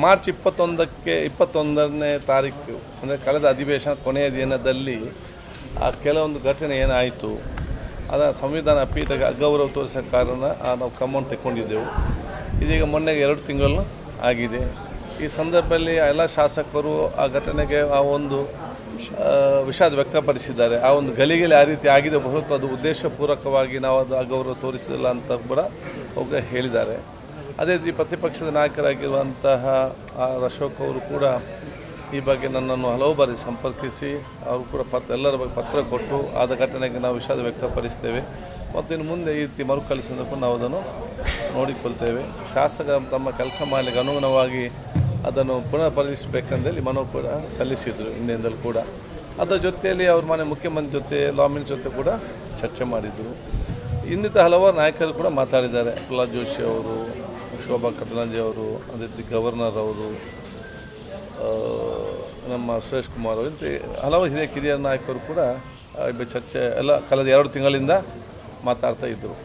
March 21ನೇ ತಾರೀಕು ಅಂದರೆ ಕಳೆದ ಅಧಿವೇಶನ ಕೊನೆಯ ದಿನದಲ್ಲಿ ಆ ಕೆಲವೊಂದು ಘಟನೆ ಏನಾಯಿತು ಅದರ ಸಂವಿಧಾನ ಪೀಠಕ್ಕೆ ಅಗೌರವ ತೋರಿಸೋ ಕಾರಣ ನಾವು ಕ್ರಮವನ್ನು ತಗೊಂಡಿದ್ದೆವು. ಇದೀಗ ಮೊನ್ನೆಗೆ 2 ತಿಂಗಳು ಆಗಿದೆ. ಈ ಸಂದರ್ಭದಲ್ಲಿ ಎಲ್ಲ ಶಾಸಕರು ಆ ಘಟನೆಗೆ ಆ ಒಂದು ವಿಷಾದ ವ್ಯಕ್ತಪಡಿಸಿದ್ದಾರೆ. ಆ ಒಂದು ಗಲಿಗೆಲೆ ಆ ರೀತಿ ಆಗಿದೆ ಹೊರತು ಅದು ಉದ್ದೇಶಪೂರ್ವಕವಾಗಿ ನಾವು ಅದು ಅಗೌರವ ತೋರಿಸಿಲ್ಲ ಅಂತ ಕೂಡ ಅವರು ಹೇಳಿದ್ದಾರೆ. ಅದೇ ರೀತಿ ಪ್ರತಿಪಕ್ಷದ ನಾಯಕರಾಗಿರುವಂತಹ ಅಶೋಕ್ ಅವರು ಕೂಡ ಈ ಬಗ್ಗೆ ನನ್ನನ್ನು ಹಲವು ಬಾರಿ ಸಂಪರ್ಕಿಸಿ ಅವರು ಕೂಡ ಎಲ್ಲರ ಬಗ್ಗೆ ಪತ್ರ ಕೊಟ್ಟು ಆದ ಘಟನೆಗೆ ನಾವು ವಿಷಾದ ವ್ಯಕ್ತಪಡಿಸ್ತೇವೆ ಮತ್ತು ಇನ್ನು ಮುಂದೆ ಈ ರೀತಿ ಮರುಕಳಿಸಿದ್ದಕ್ಕೂ ನಾವು ಅದನ್ನು ನೋಡಿಕೊಳ್ತೇವೆ. ಶಾಸಕ ತಮ್ಮ ಕೆಲಸ ಮಾಡಲಿಕ್ಕೆ ಅನುಗುಣವಾಗಿ ಅದನ್ನು ಪುನಃ ಪರಿಶೀಲಿಸಬೇಕಂದೇಳಿ ಮನವಿ ಕೂಡ ಸಲ್ಲಿಸಿದರು ಹಿಂದಿನಿಂದಲೂ ಕೂಡ. ಅದರ ಜೊತೆಯಲ್ಲಿ ಅವ್ರ ಮನೆ ಮುಖ್ಯಮಂತ್ರಿ ಜೊತೆ ಲಾಮಿನ್ ಜೊತೆ ಕೂಡ ಚರ್ಚೆ ಮಾಡಿದರು. ಇನ್ನಿತ ಹಲವಾರು ನಾಯಕರು ಕೂಡ ಮಾತಾಡಿದ್ದಾರೆ. ಪ್ರಹ್ಲಾದ್ ಜೋಶಿ ಅವರು, ಶೋಭಾ ಕರಂದ್ಲಾಜೆ ಅವರು, ಅದೇ ರೀತಿ ಗವರ್ನರ್ ಅವರು, ನಮ್ಮ ಸುರೇಶ್ ಕುಮಾರ್ ಅವರು, ಇಂಥ ಹಲವು ಹಿರಿಯ ನಾಯಕರು ಕೂಡ ಚರ್ಚೆ ಎಲ್ಲ ಕಳೆದ 2 ತಿಂಗಳಿಂದ ಮಾತಾಡ್ತಾ ಇದ್ದರು.